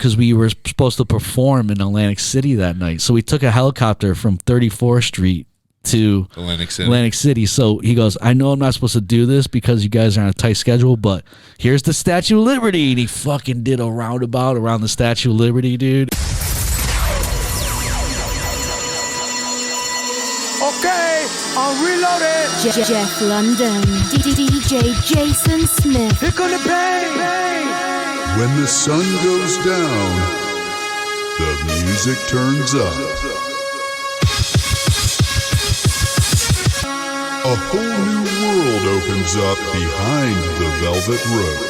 because we were supposed to perform in Atlantic City that night. So we took a helicopter from 34th Street to Atlantic City. So he goes, I know I'm not supposed to do this because you guys are on a tight schedule, but here's the Statue of Liberty. And he fucking did a roundabout around the Statue of Liberty, dude. Okay, I'm reloaded. Jeff London, DJ Jason Smith. Here gonna bang. When the sun goes down, the music turns up. A whole new world opens up behind the velvet rope.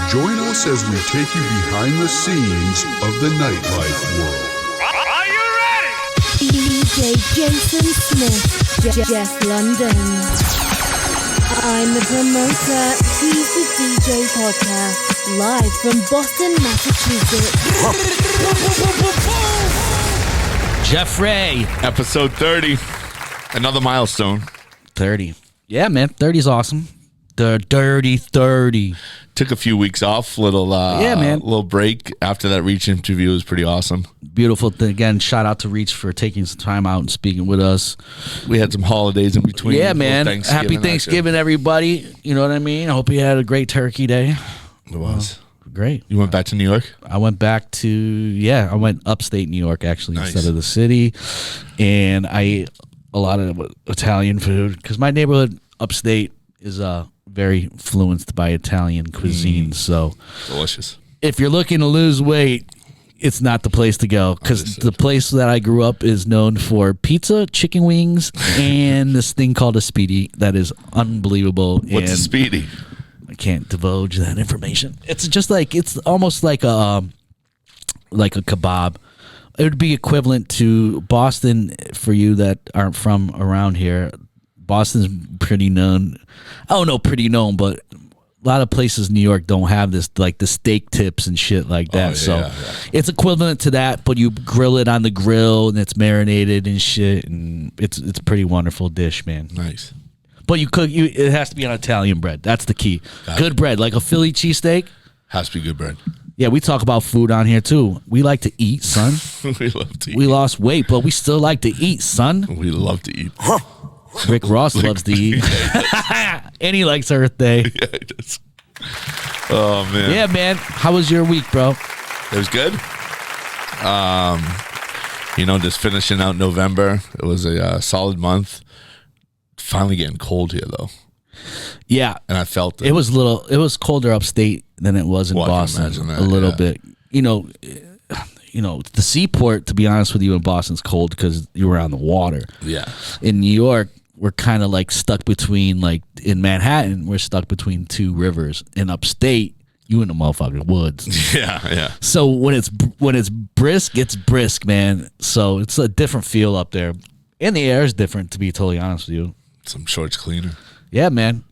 Join us as we take you behind the scenes of the nightlife world. Are you ready? DJ Jason Smith, Jeff London. I'm the promoter, he's the DJ podcast, live from Boston, Massachusetts. Jeff Ray. Episode 30. Another milestone. 30. Yeah, man. 30's awesome. The dirty 30. Took a few weeks off. Yeah, man. Little break after that Reach interview. Was pretty awesome. Beautiful thing. Again, shout out to Reach for taking some time out and speaking with us. We had some holidays in between. Yeah, man. Happy Thanksgiving, everybody. You know what I mean? I hope you had a great turkey day. It was. Great. You went back to New York? I went back to, I went upstate New York, actually, Nice. instead of the city. And I ate a lot of Italian food because my neighborhood upstate is very influenced by Italian cuisine. So Delicious. if you're looking to lose weight, it's not the place to go because the place that I grew up is known for pizza, chicken wings, and this thing called a Speedy that is unbelievable. What's a Speedy? I can't divulge that information. It's just like, it's almost like a kebab. It would be equivalent to Boston for you that aren't from around here. Boston's pretty known. I don't know, pretty known, but a lot of places in New York don't have this, like the steak tips and shit like that. It's equivalent to that, but you grill it on the grill and it's marinated and shit, and it's a pretty wonderful dish, man. Nice. But it has to be on Italian bread. That's the key. Good bread, like a Philly cheesesteak. Has to be good bread. Yeah, we talk about food on here too. We like to eat, son. We love to eat. We lost weight, but we still like to eat, son. We love to eat. Rick Ross loves to eat. And he likes Earth Day. Yeah, he does. Oh, man. Yeah, man. How was your week, bro? It was good. Just finishing out November. It was a solid month. Finally getting cold here, though. Yeah. And I felt it. It was colder upstate than it was in Boston. I can imagine that, a little bit. The seaport, to be honest with you, in Boston's cold because you were on the water. Yeah. In New York, we're kind of like stuck between, like in Manhattan, we're stuck between two rivers. In upstate, you in the motherfucking woods. Yeah. So when it's brisk, it's brisk, man. So it's a different feel up there. And the air is different, to be totally honest with you. I'm sure it's cleaner. Yeah, man.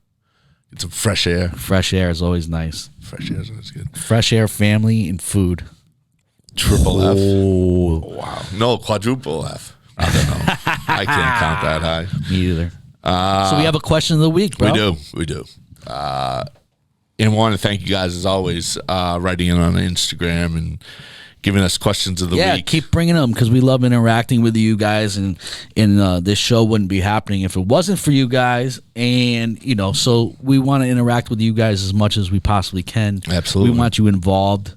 Get some fresh air. Fresh air is always nice. Fresh air is always good. Fresh air, family, and food. Triple F. Oh, wow. No, quadruple F. I don't know. I can't count that high. Me either. So we have a question of the week, bro. We do. And I want to thank you guys, as always, writing in on Instagram and giving us questions of the week. Yeah, keep bringing them because we love interacting with you guys, and this show wouldn't be happening if it wasn't for you guys. And so we want to interact with you guys as much as we possibly can. Absolutely, we want you involved.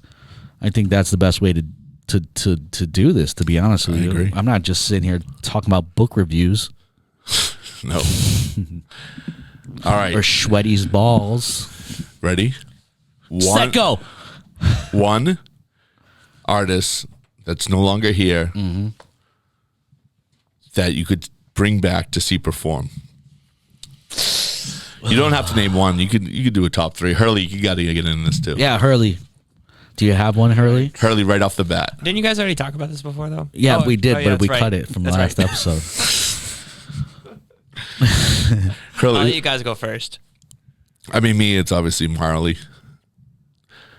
I think that's the best way to do this. To be honest with you, agree. I'm not just sitting here talking about book reviews. No. All right, or Schwetty's balls. Ready? Set go. One artist that's no longer here that you could bring back to see perform. You don't have to name one. You could do a top three. Hurley, you got to get in this too. Yeah, Hurley. Do you have one, Hurley? Hurley, right off the bat. Didn't you guys already talk about this before, though? Yeah, we did, but we cut it from the that's last episode. Hurley, I'll let you guys go first. I mean, it's obviously Marley.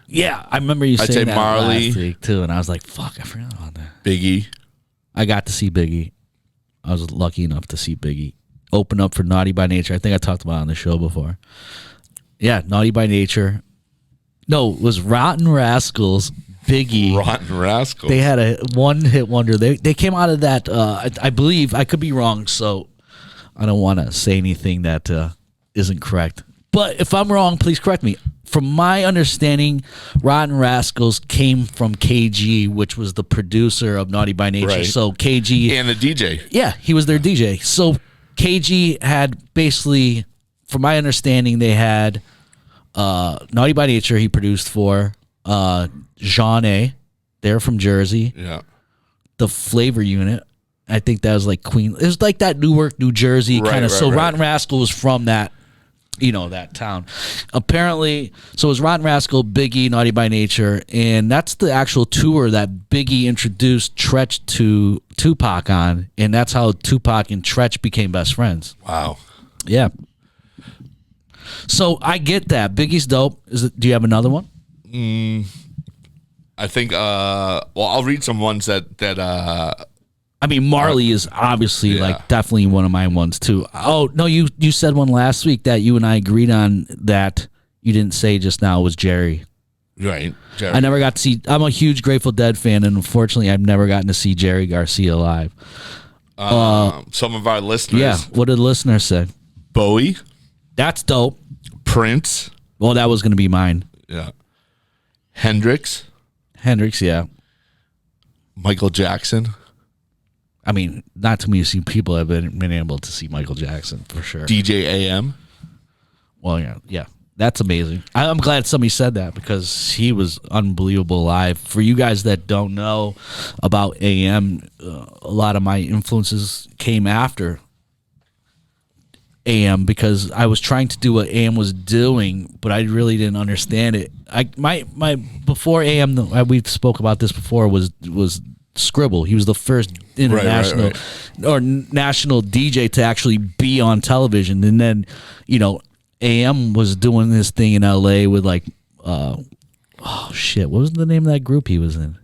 Yeah, I remember you saying say that Marley, last week too, and I was like, "Fuck, I forgot about that." Biggie. I got to see Biggie. I was lucky enough to see Biggie open up for Naughty by Nature. I think I talked about it on the show before. Yeah, Naughty by Nature. No, it was Rotten Rascals, Biggie. Rotten Rascals. They had a one-hit wonder. They came out of that, I believe, I could be wrong, so I don't want to say anything that isn't correct. But if I'm wrong, please correct me. From my understanding, Rotten Rascals came from KG, which was the producer of Naughty by Nature. Right. So KG... And the DJ. Yeah, he was their DJ. So KG had basically, from my understanding, they had Naughty by Nature he produced for, Jean A. They're from Jersey. Yeah. The Flavor Unit. I think that was like Queen. It was like that Newark, New Jersey kind of. So Rotten Rascal was from that, that town. Apparently, so it was Rotten Rascal, Biggie, Naughty by Nature, and that's the actual tour that Biggie introduced Tretch to Tupac on, and that's how Tupac and Tretch became best friends. Wow. Yeah. So I get that. Biggie's dope. Do you have another one? I think, I'll read some ones that I mean, Marley is obviously like definitely one of my ones too. Oh no, you said one last week that you and I agreed on that you didn't say just now was Jerry. Right. Jerry. I never got to see. I'm a huge Grateful Dead fan, and unfortunately, I've never gotten to see Jerry Garcia live. Some of our listeners. Yeah, what did the listeners say? Bowie, That's dope. Prince. Well, that was going to be mine. Yeah. Hendrix, Yeah. Michael Jackson, I mean, not too many people have been able to see Michael Jackson for sure. DJ AM. Well, yeah, that's amazing. I'm glad somebody said that because he was unbelievable live. For you guys that don't know about AM, a lot of my influences came after AM because I was trying to do what AM was doing, but I really didn't understand it. My before AM, we spoke about this before, was Scribble. He was the first international or national DJ to actually be on television, and then AM was doing this thing in LA with like what was the name of that group he was in?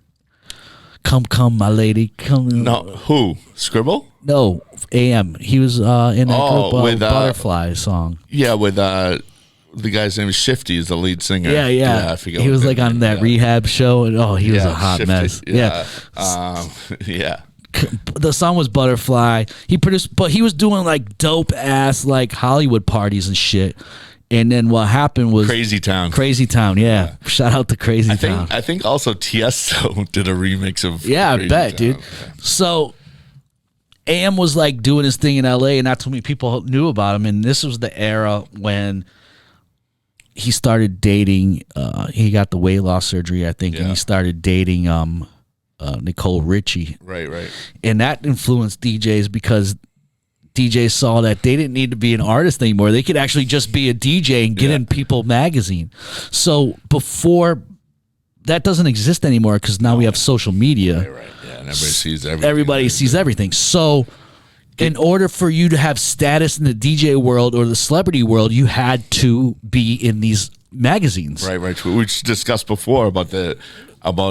Come my lady, come. No, who? Scribble? No, AM. He was in that group with Butterfly song. Yeah, with the guy's name is Shifty, is the lead singer. Yeah. I forget. He was like on that rehab show, and he was a hot Shifty. mess. Yeah. Yeah. The song was Butterfly. He produced, but he was doing like dope ass like Hollywood parties and shit. And then what happened was Crazy Town. Yeah. Shout out to Crazy Town. I think also Tiesto did a remix of. Yeah, Crazy I bet, Town. dude. So AM was like doing his thing in LA, and not too many people knew about him. And this was the era when he started dating. He got the weight loss surgery, I think, and he started dating Nicole Richie. Right. And that influenced DJs because DJs saw that they didn't need to be an artist anymore. They could actually just be a DJ and get in People magazine. So before, that doesn't exist anymore because now we have social media. Right. Yeah, and everybody sees everything. Everybody sees everything. So in order for you to have status in the DJ world or the celebrity world, you had to be in these magazines. Right. We discussed before about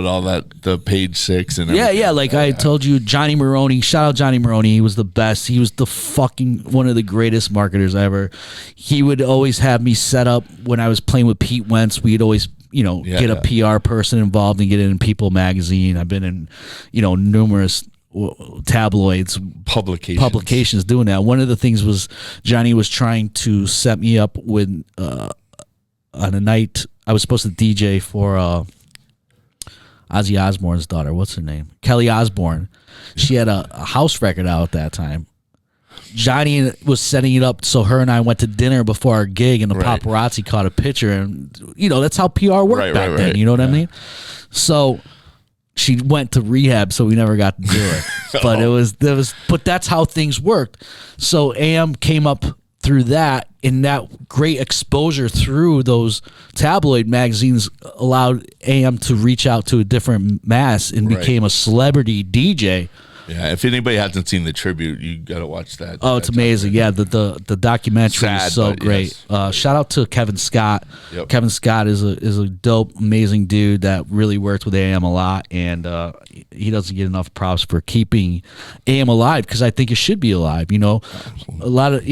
all that, the Page Six and everything. Yeah. Like I told you, Johnny Maroney. Shout out Johnny Maroney. He was the best. He was the fucking one of the greatest marketers ever. He would always have me set up when I was playing with Pete Wentz. We'd always, get a PR person involved and get it in People magazine. I've been in, numerous tabloids, publications doing that. One of the things was Johnny was trying to set me up with on a night I was supposed to DJ for Ozzy Osbourne's daughter. What's her name? Kelly Osbourne. She had a house record out at that time. Johnny was setting it up so her and I went to dinner before our gig, and the paparazzi caught a picture, and that's how PR worked back then. You know what I mean? So she went to rehab, so we never got to do it. But but that's how things worked. So AM came up through that, and that great exposure through those tabloid magazines allowed AM to reach out to a different mass and became a celebrity DJ. Yeah, if anybody hasn't seen the tribute, you got to watch that. Oh, it's amazing. Yeah, the documentary is so great. Yes. Shout out to Kevin Scott. Yep. Kevin Scott is a dope, amazing dude that really worked with AM a lot, and he doesn't get enough props for keeping AM alive because I think it should be alive. He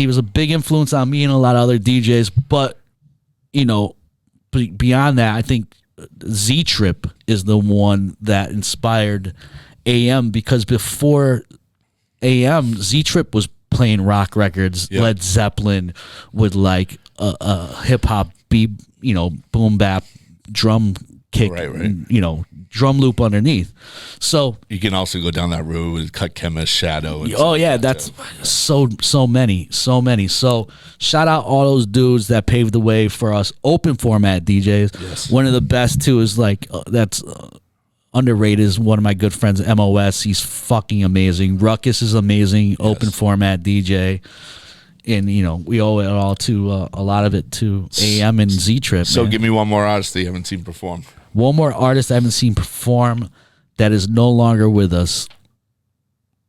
was a big influence on me and a lot of other DJs, but you know, beyond that, I think Z Trip is the one that inspired AM, because before AM, Z Trip was playing rock records, Led Zeppelin with like a hip hop beat, you know, boom bap drum kick, you know, drum loop underneath. So you can also go down that road with Cut Chemist, Shadow. And that's so many. So shout out all those dudes that paved the way for us open format DJs. Yes. One of the best too is like that's underrated is one of my good friends, MOS. He's fucking amazing. Ruckus is amazing, open format DJ. And, you know, we owe it all to a lot of it to AM and Z Trip. So man. give me one more artist that you haven't seen perform. One more artist I haven't seen perform that is no longer with us.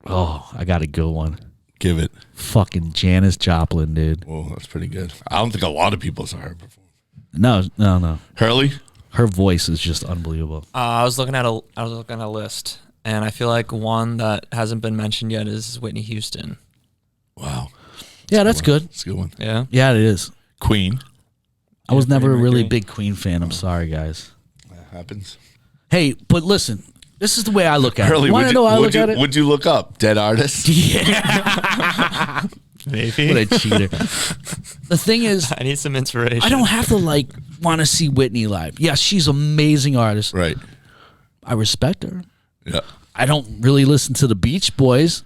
Oh, I got a good one. Give it. Fucking Janis Joplin, dude. Well, that's pretty good. I don't think a lot of people saw her perform. No. Hurley? Her voice is just unbelievable. I was looking at a list, and I feel like one that hasn't been mentioned yet is Whitney Houston. Wow. Yeah, that's good. That's a good one. Yeah. Yeah, it is. Queen. I was never a Freddie really Mercury. big Queen fan. I'm sorry, guys. That happens. Hey, but listen, this is the way I look at Hurley, it. Want to know how I look at it? Would you look up dead artist? Yeah. Maybe. What a cheater. The thing is, I need some inspiration. I don't have to like want to see Whitney live. Yeah, she's an amazing artist. Right. I respect her. Yeah. I don't really listen to the Beach Boys,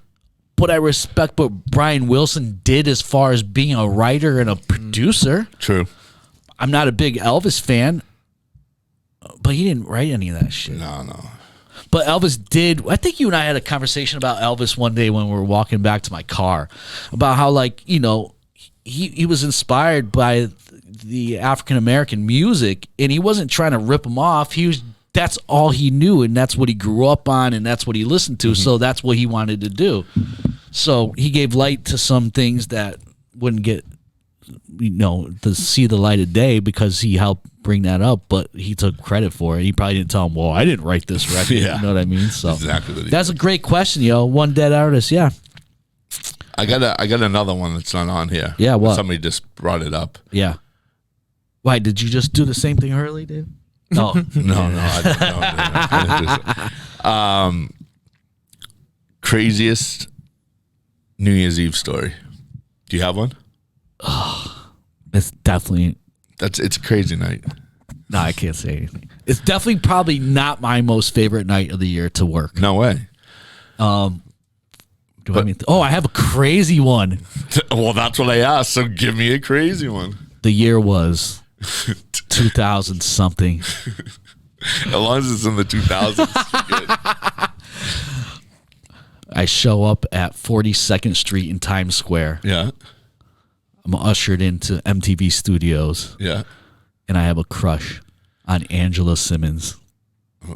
but I respect what Brian Wilson did as far as being a writer and a producer. True. I'm not a big Elvis fan, but he didn't write any of that shit. No. But Elvis did. I think you and I had a conversation about Elvis one day when we were walking back to my car about how, like, you know, he was inspired by the African American music, and he wasn't trying to rip them off. That's all he knew, and that's what he grew up on, and that's what he listened to. So that's what he wanted to do. So he gave light to some things that wouldn't get, you know, to see the light of day because he helped bring that up, but he took credit for it. He probably didn't tell him, well, I didn't write this record. Yeah. You know what I mean? So Exactly what he that's a great question, yo. One dead artist, yeah. I got another one that's not on here. Yeah, what? Somebody just brought it up. Yeah. Why, did you just do the same thing Hurley did? No. No, I didn't know. Craziest New Year's Eve story. Do you have one? It's definitely, It's a crazy night. no, I can't say anything. It's definitely probably not my most favorite night of the year to work. No way. I have a crazy one. Well, that's what I asked. So give me a crazy one. The year was 2000 something. As long as it's in the 2000s. Good. I show up at 42nd Street in Times Square. Yeah. I'm ushered into MTV Studios, Yeah. and I have a crush on Angela Simmons.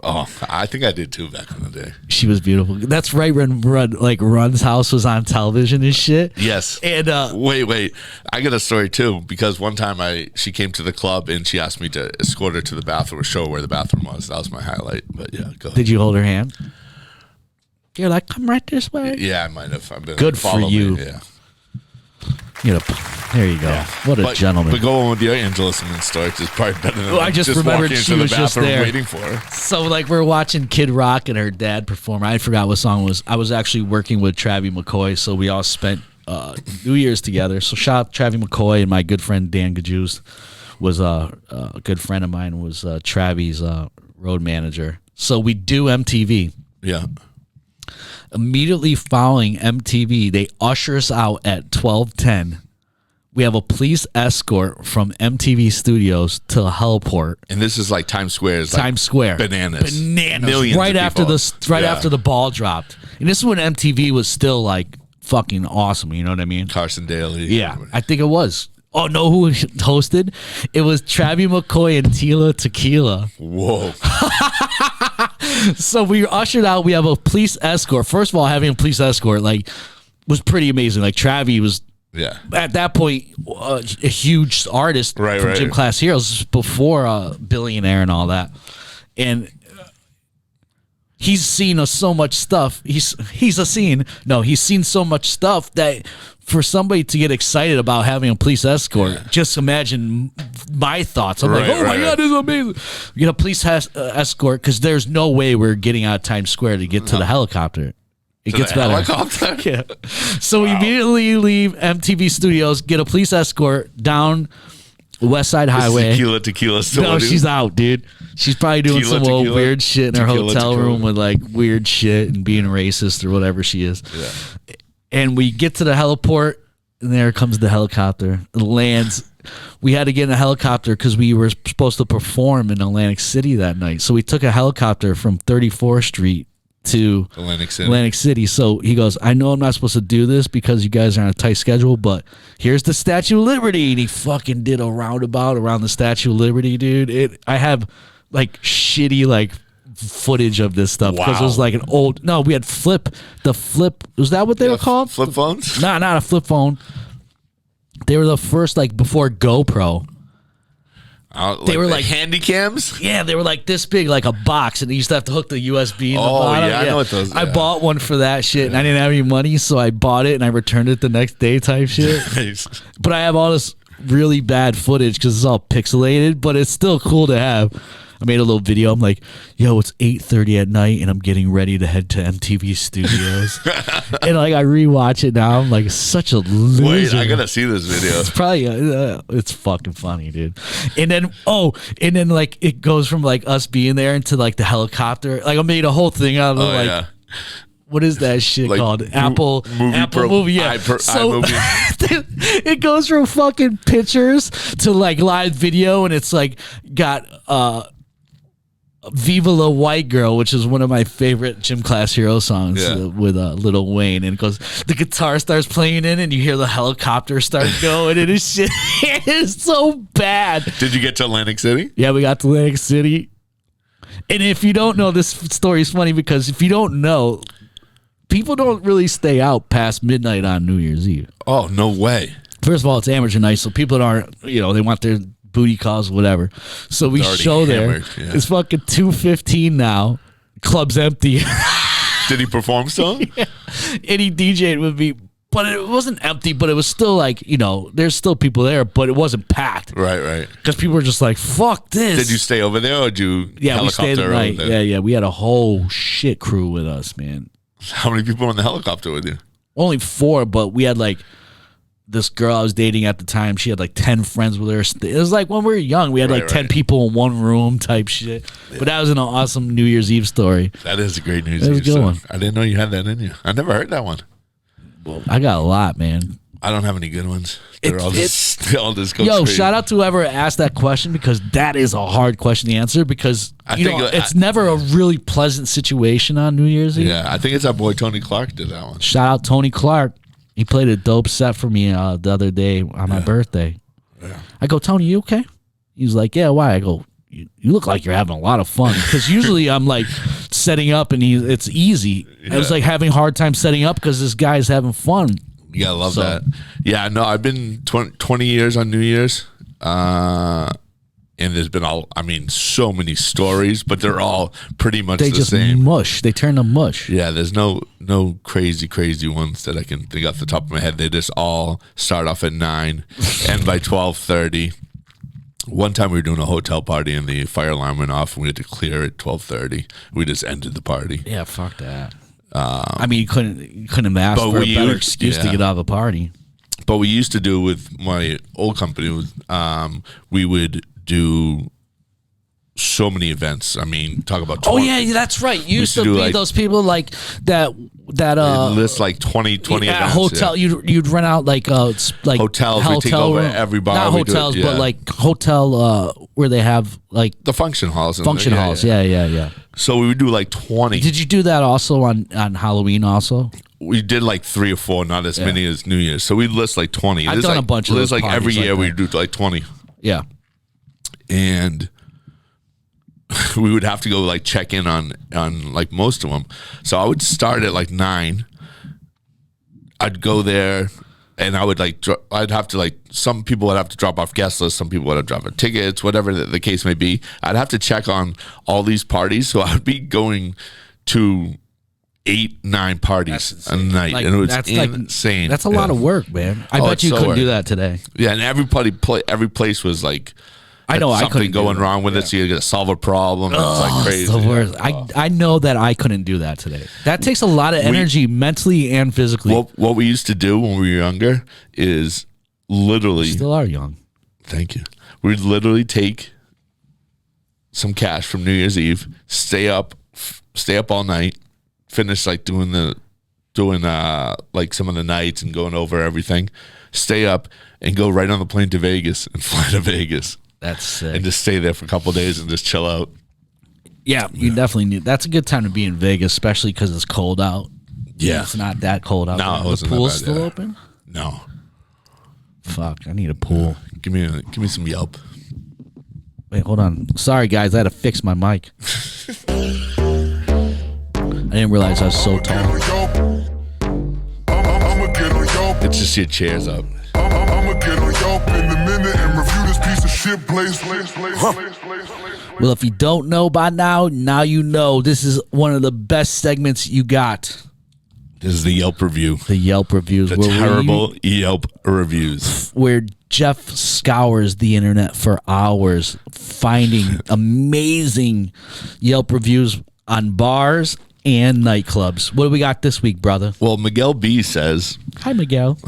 Oh, I think I did too back in the day. She was beautiful. That's right when Run's house was on television and shit. Yes. And Wait. I got a story too, because one time she came to the club and she asked me to escort her to the bathroom or show her where the bathroom was. That was my highlight. But yeah, go ahead. did you hold her hand? You're like, come right this way. Yeah, I might have. I've been Good for follow me, you. Yeah. You know, there you go. What a gentleman. But go on with your Angela Simmons story. It's probably better than I just remembered walking she into was the just bathroom there. waiting for her. So, like, we're watching Kid Rock and her dad perform. I forgot what song it was. I was actually working with Travie McCoy, so we all spent New Year's together. So, shout out Travie McCoy, and my good friend Dan Gajus was a good friend of mine, was Travie's road manager. So, we do MTV. Yeah. Immediately following MTV, they usher us out at 12:10. We have a police escort from MTV Studios to the heliport. And this is like Times Square. It's like Times Square. Bananas. Right Millions of after people. after the ball dropped. And this is when MTV was still like fucking awesome, you know what I mean? Carson Daly. Yeah, I think it was. Oh, no, who hosted? It was Travie McCoy and Tila Tequila. Whoa. So we ushered out. We have a police escort. First of all, having a police escort was pretty amazing. Like, Travie was, Yeah. at that point, a huge artist from Right. Gym Class Heroes before Billionaire and all that. And he's seen so much stuff. He's seen so much stuff that for somebody to get excited about having a police escort, just imagine my thoughts. I'm like, oh my God, this is amazing. We get a police escort because there's no way we're getting out of Times Square to get to the helicopter. It gets better. Helicopter? Yeah. So we immediately leave MTV Studios, get a police escort down West Side Highway. Tequila still. No, she's out, dude. She's probably doing some old weird shit in her hotel room with like weird shit and being racist or whatever she is. Yeah. And we get to the heliport, and there comes the helicopter. It lands. We had to get in a helicopter because we were supposed to perform in Atlantic City that night. So we took a helicopter from 34th Street to Atlantic City. So he goes, I know I'm not supposed to do this because you guys are on a tight schedule, but here's the Statue of Liberty. And he fucking did a roundabout around the Statue of Liberty, dude. I have like shitty like footage of this stuff because it was like an old. No, we had the flip. Was that what they were called? Flip phones? Nah, not a flip phone. They were the first like before GoPro. They were like handy cams? Yeah, they were like this big, like a box, and you used to have to hook the USB in the bottom. Yeah, I know what those are. I bought one for that shit, and I didn't have any money, so I bought it, and I returned it the next day type shit. Nice. But I have all this really bad footage because it's all pixelated, but it's still cool to have. I made a little video. I'm like, yo, it's 8:30 at night, and I'm getting ready to head to MTV Studios. And like, I rewatch it now. I'm like, such a loser. Wait, I gotta see this video. It's probably it's fucking funny, dude. And then like it goes from like us being there into like the helicopter. Like I made a whole thing out of what is that shit like called? Apple movie. Yeah. So it goes from fucking pictures to like live video, and it's like got Viva La White Girl, which is one of my favorite Gym Class Hero songs with Lil Wayne, and it goes, the guitar starts playing in, and you hear the helicopter start going, and it's shit. It is so bad. Did you get to Atlantic City? Yeah, we got to Atlantic City. And if you don't know, this story is funny because if you don't know, people don't really stay out past midnight on New Year's Eve. Oh, no way. First of all, it's amateur night, so people that aren't, they want their booty calls, whatever. So we show there. Yeah. It's fucking 2:15 now. Club's empty. Did he perform still? Yeah. And he DJ'd with me, but it wasn't empty. But it was still like there's still people there, but it wasn't packed. Right. Because people were just like, "Fuck this." Did you stay over there, or did you? Yeah, we stayed the night. Yeah. We had a whole shit crew with us, man. How many people on the helicopter with you? Only 4, but we had like. This girl I was dating at the time, she had like 10 friends with her. It was like when we were young, we had like 10 people in one room type shit. Yeah. But that was an awesome New Year's Eve story. That is a great New Year's Eve story. I didn't know you had that in you. I never heard that one. Well, I got a lot, man. I don't have any good ones. They all just go Yo, crazy. Shout out to whoever asked that question because that is a hard question to answer because it's never a really pleasant situation on New Year's Eve. Yeah, I think it's our boy Tony Clark did that one. Shout out Tony Clark. He played a dope set for me the other day on my birthday. Yeah. I go, Tony, you okay? He's like, yeah, why? I go, you look like you're having a lot of fun. Because usually I'm like setting up and it's easy. Yeah. I was like having a hard time setting up because this guy's having fun. Yeah, I love that. Yeah, no, I've been 20 years on New Year's. And there's been so many stories, but they're all pretty much the same. They just mush. They turn to mush. Yeah, there's no crazy ones that I can think off the top of my head. They just all start off at 9, end by 12:30. One time we were doing a hotel party and the fire alarm went off and we had to clear at 12:30. We just ended the party. Yeah, fuck that. You couldn't have asked for a better excuse to get out of the party. But we used to do with my old company was we would do so many events. I mean, talk about 20. Oh yeah, that's right. You used to be those people like that list like 20 events. Hotel. Yeah. You'd rent out like hotels. We take over every bar. Not hotels, but like hotel where they have like the function halls. Yeah. So we would do like 20. Did you do that also on Halloween also? We did like 3 or 4, not as many as New Year's. So we'd list like 20. I've done a bunch of those like every year like we'd do like 20. Yeah. And we would have to go like check in on like most of them. So I would start at like 9. I'd go there and I would I'd have to some people would have to drop off guest lists. Some people would have to drop off tickets, whatever the case may be. I'd have to check on all these parties. So I would be going to 8-9 parties a night, Like, and it was that's like- insane. That's a lot of work, man. I bet it's you so couldn't work. do that today. Yeah, and every place was like, I know I something couldn't do going that. wrong with it, so you got to solve a problem. It's like crazy. It's the worst. I know that I couldn't do that today. That takes a lot of energy, mentally and physically. What we used to do when we were younger is literally. Still are young. Thank you. We'd literally take some cash from New Year's Eve, stay up all night, finish like doing like some of the nights and going over everything, stay up and go right on the plane to Vegas and fly to Vegas. That's sick. And just stay there for a couple of days and just chill out. Yeah, you definitely need. That's a good time to be in Vegas, especially because it's cold out. Yeah. It's not that cold out. No, there. it wasn't The that pool's bad, still yeah. open? No. Fuck, I need a pool. Give me some Yelp. Wait, hold on. Sorry, guys, I had to fix my mic. I didn't realize I was so tall. It's just your chairs up. I'ma get on Yelp in a minute and review this piece of shit place. Well, if you don't know by now you know. This is one of the best segments you got. This is the Yelp review. The Yelp reviews. The where terrible Yelp reviews. where Jeff scours the internet for hours finding amazing Yelp reviews on bars and nightclubs. What do we got this week, brother? Well, Miguel B says, Hi, Miguel.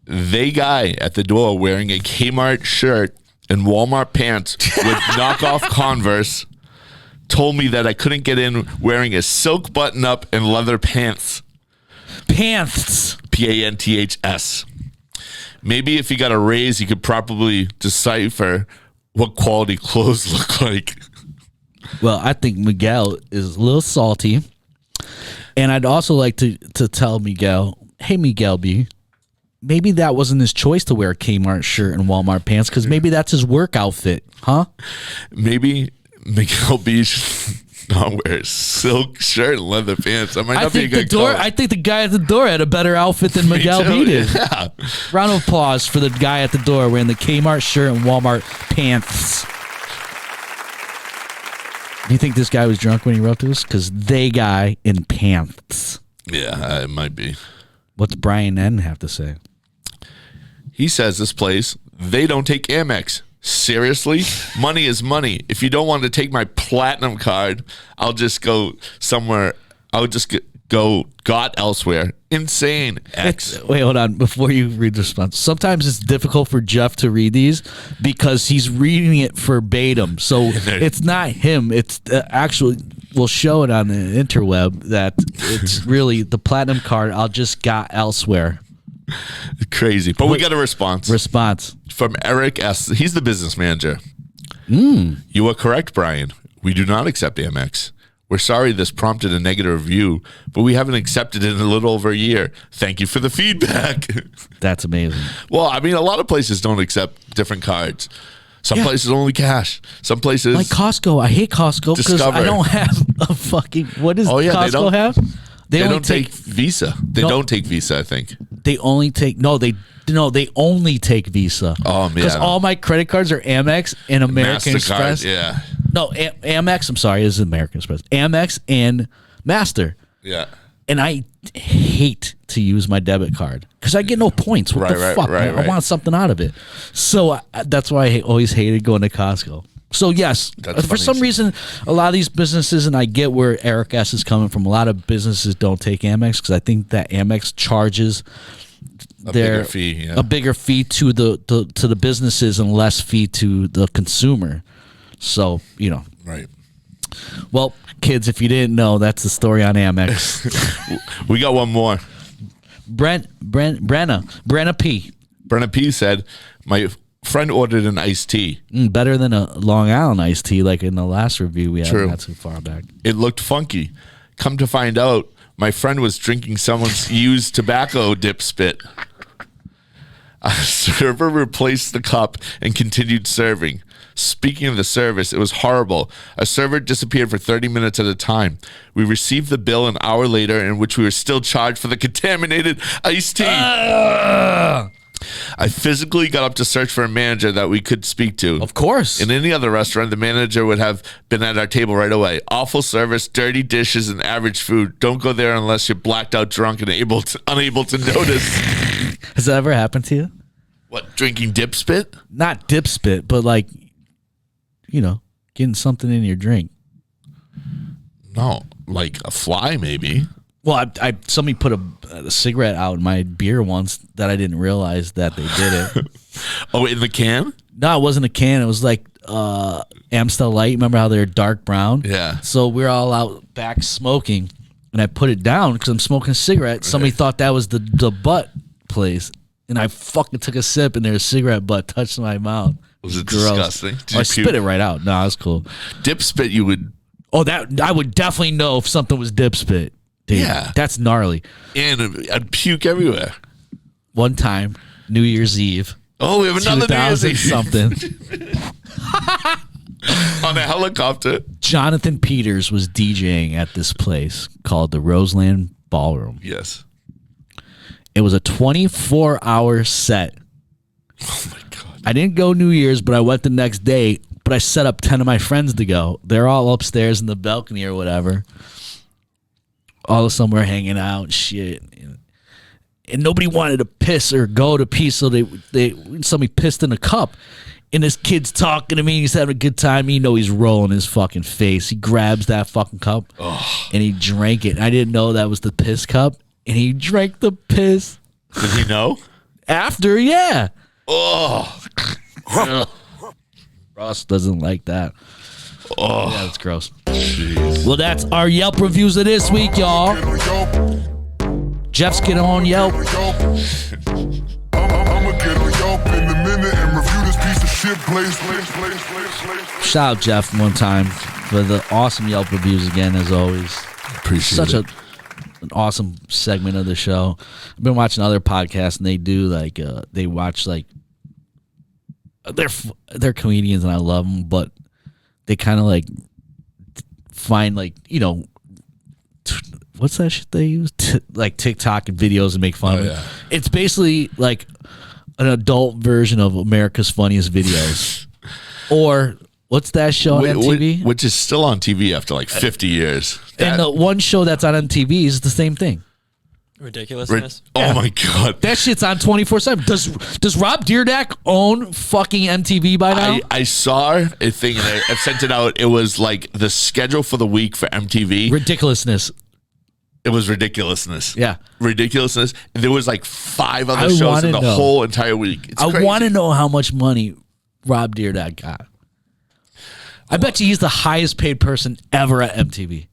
they guy at the door wearing a Kmart shirt and Walmart pants with knockoff Converse told me that I couldn't get in wearing a silk button-up and leather pants. Pants. Panths. Maybe if he got a raise, he could probably decipher what quality clothes look like. Well, I think Miguel is a little salty. And I'd also like to tell Miguel, hey, Miguel B., maybe that wasn't his choice to wear a Kmart shirt and Walmart pants, because maybe that's his work outfit, huh? Maybe Miguel B should not wear a silk shirt and leather pants. That might not be a good color. I think the guy at the door had a better outfit than Me Miguel too, B did. Yeah. Round of applause for the guy at the door wearing the Kmart shirt and Walmart pants. Do you think this guy was drunk when he wrote this? Because they guy in pants. Yeah, it might be. What's Brian N have to say? He says this place, they don't take Amex. Seriously? Money is money. If you don't want to take my platinum card, I'll just go somewhere. I'll just got elsewhere. Insane. X. Wait, hold on. Before you read the response, sometimes it's difficult for Jeff to read these because he's reading it verbatim. So it's not him. It's actually, we'll show it on the interweb that it's really the platinum card I'll just got elsewhere. Crazy. But we got a response. From Eric S. He's the business manager. You are correct, Brian. We do not accept Amex. We're sorry this prompted a negative review, but we haven't accepted it in a little over a year. Thank you for the feedback. That's amazing. Well, I mean, a lot of places don't accept different cards. Some places only cash. Some places like Costco. I hate Costco because I don't have a fucking. What does Costco have? They don't take Visa. They don't take Visa, I think. They only take they only take Visa. Oh, yeah. Because all my credit cards are Amex and American MasterCard, Express. yeah. No, Amex, I'm sorry, is American Express. Amex and Master. Yeah. And I hate to use my debit card because I get no points. What the fuck? Man? I want something out of it. So that's why I always hated going to Costco. So yes, for some reason, a lot of these businesses, and I get where Eric S is coming from. A lot of businesses don't take Amex because I think that Amex charges a bigger fee to the businesses and less fee to the consumer. So right. Well, kids, if you didn't know, that's the story on Amex. We got one more. Brenna P. Brenna P said, my friend ordered an iced tea. Better than a Long Island iced tea, like in the last review we had not too far back. It looked funky. Come to find out, my friend was drinking someone's used tobacco dip spit. A server replaced the cup and continued serving. Speaking of the service, it was horrible. A server disappeared for 30 minutes at a time. We received the bill an hour later in which we were still charged for the contaminated iced tea. I physically got up to search for a manager that we could speak to. Of course. In any other restaurant, the manager would have been at our table right away. Awful service, dirty dishes, and average food. Don't go there unless you're blacked out drunk and unable to notice. Has that ever happened to you? What, drinking dip spit? Not dip spit, but like, getting something in your drink. No, like a fly maybe. Well, somebody put a cigarette out in my beer once that I didn't realize that they did it. Oh, in the can? No, it wasn't a can. It was like Amstel Light. Remember how they're dark brown? Yeah. So we're all out back smoking, and I put it down because I'm smoking a cigarette. Somebody thought that was the butt place, and I fucking took a sip, and their cigarette butt touched my mouth. Was it Gross. disgusting? Did I you spit it right out. No, it was cool. Dip spit you would... Oh, that I would definitely know if something was dip spit. Dude, Yeah. That's gnarly. And I'd puke everywhere. One time, New Year's Eve, Oh, we have another New Year's 2000 Eve. something. On a helicopter. Jonathan Peters was DJing at this place called the Roseland Ballroom. Yes. It was a 24-hour set. Oh my God. I didn't go New Year's, but I went the next day. But I set up 10 of my friends to go. They're all upstairs in the balcony or whatever. All of them were hanging out and shit. And nobody wanted to piss or go to pee, so somebody pissed in a cup. And this kid's talking to me. He's having a good time. You know he's rolling his fucking face. He grabs that fucking cup and he drank it. I didn't know that was the piss cup. And he drank the piss. Did he know? After, yeah. Oh. Ross doesn't like that. Oh. Yeah, that's gross. Jeez. Well, that's our Yelp reviews of this week, y'all. Jeff's get on Yelp. I'ma get on Yelp in a minute and review this piece of shit place. Shout out Jeff one time for the awesome Yelp reviews again, as always. Appreciate it. An awesome segment of the show. I've been watching other podcasts, and they do like they watch like they're comedians, and I love them, but they kind of like find like what's that shit they use like TikTok and videos and make fun of it. Yeah. It's basically like an adult version of America's Funniest Videos, or what's that show on MTV? Which is still on TV after like 50 years. And the one show that's on MTV is the same thing. Ridiculousness. Oh my God. That shit's on 24/7. Does Rob Dyrdek own fucking MTV by now? I saw a thing and I sent it out. It was like the schedule for the week for MTV. Ridiculousness. It was ridiculousness. Yeah. Ridiculousness. And there was like 5 other I shows wanna in the know. whole entire week. It's I crazy. want to know how much money Rob Dyrdek got. I bet you he's the highest paid person ever at MTV.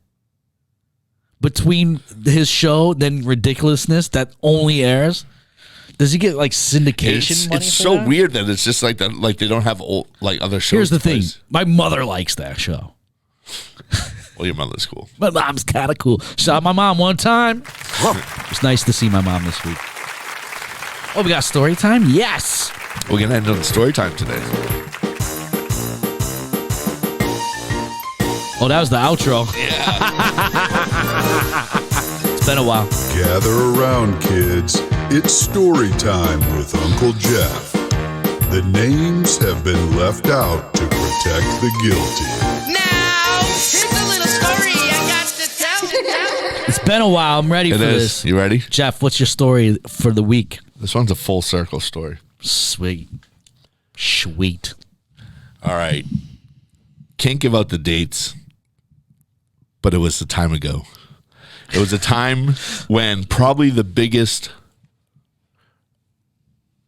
Between his show, then Ridiculousness that only airs, does he get like syndication money? It's for so that? weird that it's just like that. Like they don't have old, like other shows. Here's the to thing: place. my mother likes that show. Well, your mother's cool. My mom's kind of cool. Saw my mom one time. It was nice to see my mom this week. Oh, we got story time? Yes. We're gonna end on story time today. Oh, that was the outro. It's been a while. Gather around, kids. It's story time with Uncle Jeff. The names have been left out to protect the guilty. Now, here's a little story I got to tell you. It's been a while. I'm ready It for is. this. You ready? Jeff, what's your story for the week? This one's a full circle story. Sweet. Sweet. All right. Can't give out the dates, but it was a time ago. It was a time when probably the biggest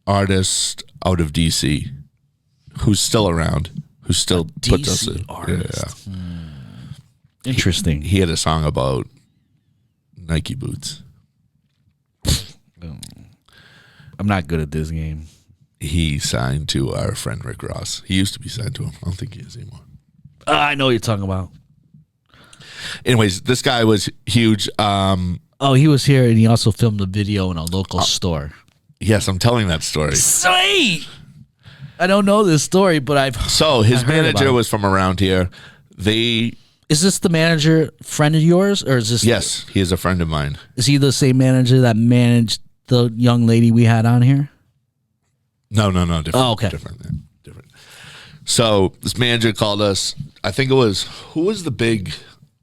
artist out of DC, who's still around, who still puts us DC in. artist. Interesting. He had a song about Nike boots. I'm not good at this game. He signed to our friend Rick Ross. He used to be signed to him. I don't think he is anymore. I know what you're talking about. Anyways, this guy was huge. Oh, he was here, and he also filmed a video in a local store. Yes, I'm telling that story. Sweet. I don't know this story, but So his I heard about manager it. was from around here. Is this the manager friend of yours, or is this? Yes, he is a friend of mine. Is he the same manager that managed the young lady we had on here? No, different. Oh, okay. Different. So this manager called us. I think it was, who was the big,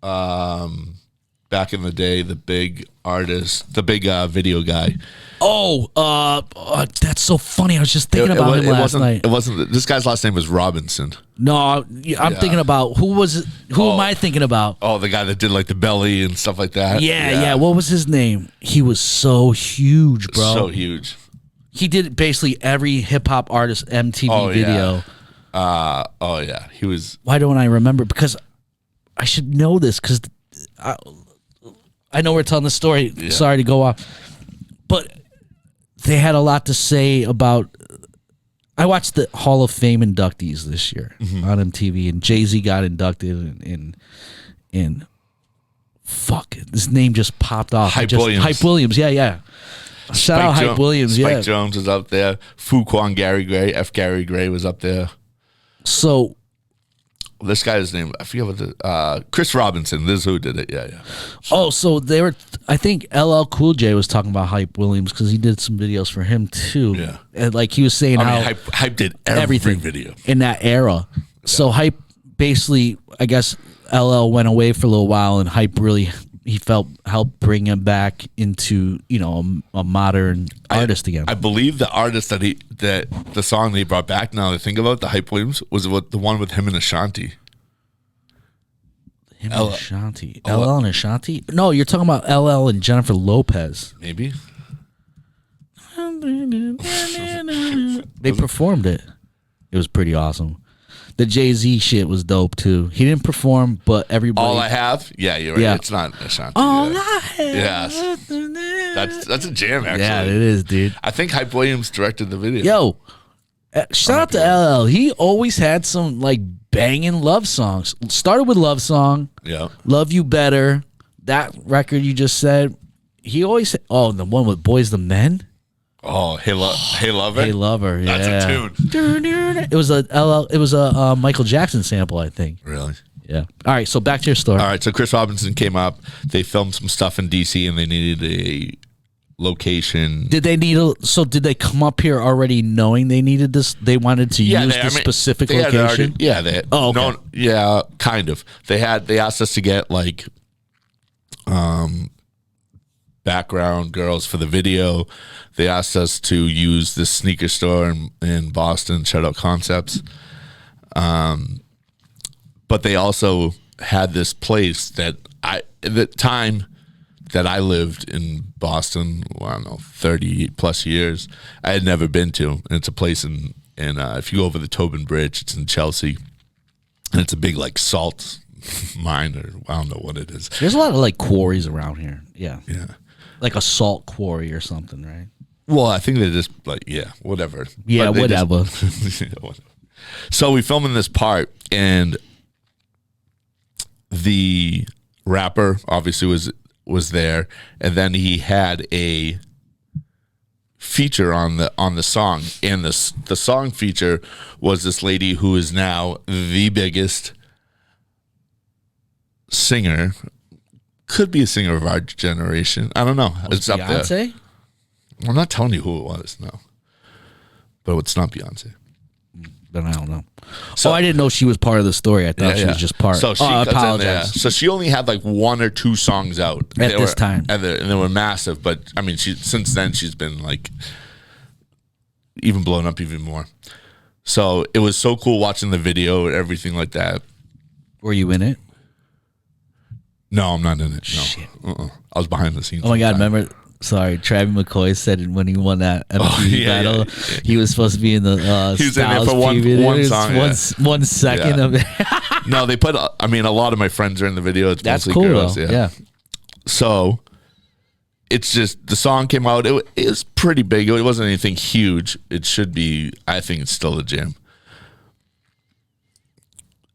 back in the day, the big artist, the big video guy. That's so funny. I was just thinking about him last night. It wasn't. This guy's last name was Robinson. No, I'm thinking about who was it? Who am I thinking about? Oh, the guy that did like the belly and stuff like that. Yeah. What was his name? He was so huge, bro. So huge. He did basically every hip hop artist MTV video. Yeah. He was. Why don't I remember? Because I should know this. Because I know we're telling the story. Yeah. Sorry to go off, but they had a lot to say about. I watched the Hall of Fame inductees this year on MTV, and Jay-Z got inducted in fuck, his name just popped off. Hype Williams. Hype Williams, yeah. Shout out Hype Williams, Spike Jones was up there. Fuquan Gary Gray, F. Gary Gray was up there. So this guy's name, I forget what the Chris Robinson. This is who did it. Yeah. Oh, so they were. I think LL Cool J was talking about Hype Williams because he did some videos for him too. Yeah, and like he was saying how Hype did everything video in that era. Yeah. So Hype basically, I guess LL went away for a little while, and Hype really he felt helped bring him back into a modern artist again. I believe the artist that the song that he brought back. Now that I think about it, the Hype Williams was the one with him and Ashanti. Him and Ashanti. LL and Ashanti? No, you're talking about LL and Jennifer Lopez. Maybe. They performed it. It was pretty awesome. The Jay-Z shit was dope too. He didn't perform, but everybody. All I Have? Yeah, you're right. Yeah. It's not Ashanti. All yeah. I have. Yes. That's a jam, actually. Yeah, it is, dude. I think Hype Williams directed the video. Yo, shout out to LL. He always had some like banging love songs. Started with Love Song. Yeah. Love You Better. That record you just said. He always the one with Boys the Men. Oh, Hey Lover. Hey Lover. Yeah. That's a tune. It was a Michael Jackson sample, I think. Really? Yeah. All right, so back to your story. All right, so Chris Robinson came up. They filmed some stuff in DC, and they needed a location. Did they come up here already knowing they needed this? They wanted to use this specific location? Kind of. They asked us to get like background girls for the video. They asked us to use this sneaker store in Boston, Shout Out Concepts. But they also had this place that at the time that I lived in Boston, I don't know, 30 plus years, I had never been to. And it's a place in if you go over the Tobin Bridge, it's in Chelsea. And it's a big like salt mine, or I don't know what it is. There's a lot of like quarries around here. Yeah. Yeah. Like a salt quarry or something, right? Well, I think they just like, whatever. Yeah, whatever. So we filmed in this part, and the rapper obviously was there, and then he had a feature on the song, and the song feature was this lady who is now the biggest singer, could be a singer of our generation. I don't know. It's up there. Beyonce? I'm not telling you who it was, no. But it's not Beyonce. Then I don't know. So I didn't know she was part of the story. I thought she was just part. So I apologize. So she only had like 1 or 2 songs out at this time, and they were massive. But I mean, since then she's been like even blown up even more. So it was so cool watching the video and everything like that. Were you in it? No, I'm not in it. No. Shit. I was behind the scenes. Oh my God! Remember? Sorry, Travis McCoy said when he won that MTV battle, he was supposed to be in the he was in there for one song, 1 second of it. No, they put. I mean, a lot of my friends are in the video. It's That's mostly cool, girls. though. Yeah. So it's just the song came out. It was pretty big. It wasn't anything huge. It should be. I think it's still a jam.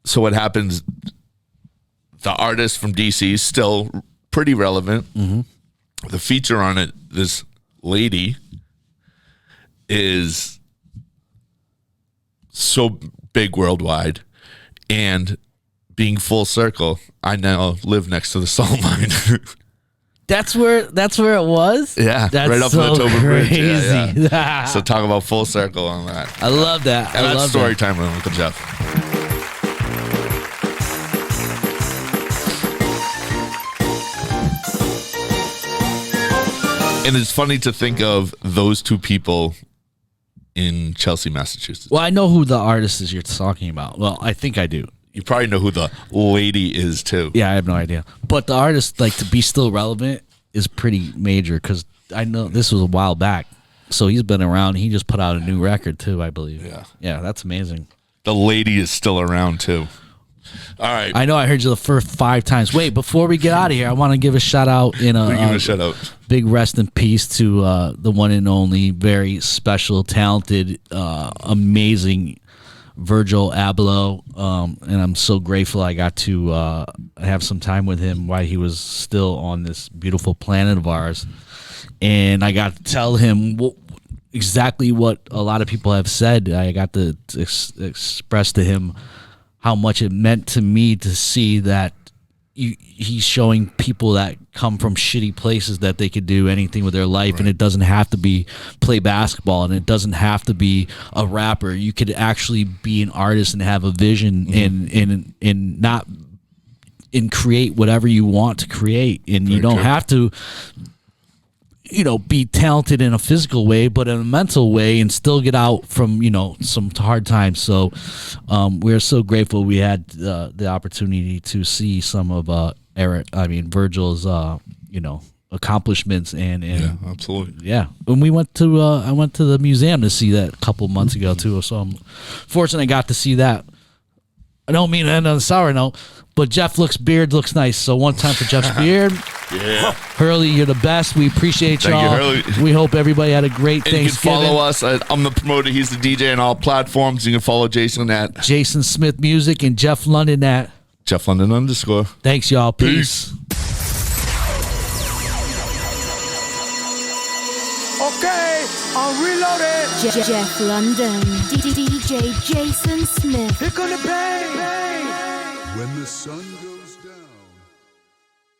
So what happens? The artist from DC is still pretty relevant. Mm-hmm. The feature on it, this lady is so big worldwide, and being full circle, I now live next to the salt mine. That's where it was. Yeah, That's right up so the Tober Bridge. crazy. Yeah, yeah. So talk about full circle on that. I love that. And I that's love story that. time with Uncle Jeff. And it's funny to think of those two people in Chelsea, Massachusetts. Well, I know who the artist is you're talking about. Well, I think I do. You probably know who the lady is too. Yeah, I have no idea. But the artist, like, to be still relevant is pretty major because I know this was a while back. So he's been around. He just put out a new record too, I believe. Yeah. Yeah, that's amazing. The lady is still around too. All right. I know I heard you the first 5 times. Wait, before we get out of here, I want to give a shout out We give a shout out. big rest in peace to the one and only, very special, talented, amazing Virgil Abloh. And I'm so grateful I got to have some time with him while he was still on this beautiful planet of ours. And I got to tell him exactly what a lot of people have said. I got to express to him how much it meant to me to see that he's showing people that come from shitty places that they could do anything with their life, and it doesn't have to be play basketball, and it doesn't have to be a rapper. You could actually be an artist and have a vision and not and create whatever you want to create, and you don't have to be talented in a physical way, but in a mental way, and still get out from, some hard times. So we're so grateful we had the opportunity to see some of Virgil's, accomplishments and Yeah, absolutely. yeah. When we went to, I went to the museum to see that a couple months ago too. So I'm fortunate I got to see that. I don't mean to end on a sour note, but Jeff's beard looks nice. So one time for Jeff's beard. Yeah. Hurley, you're the best. We appreciate Thank y'all. you, Hurley. We hope everybody had a great And you can Thanksgiving. follow us. I'm the promoter. He's the DJ on all platforms. You can follow Jason at Jason Smith Music and Jeff London at Jeff London _. Thanks, y'all. Peace. Okay, I'm reloaded. Jeff London, DJ Jason Smith. Here come the bang. When the sun goes down.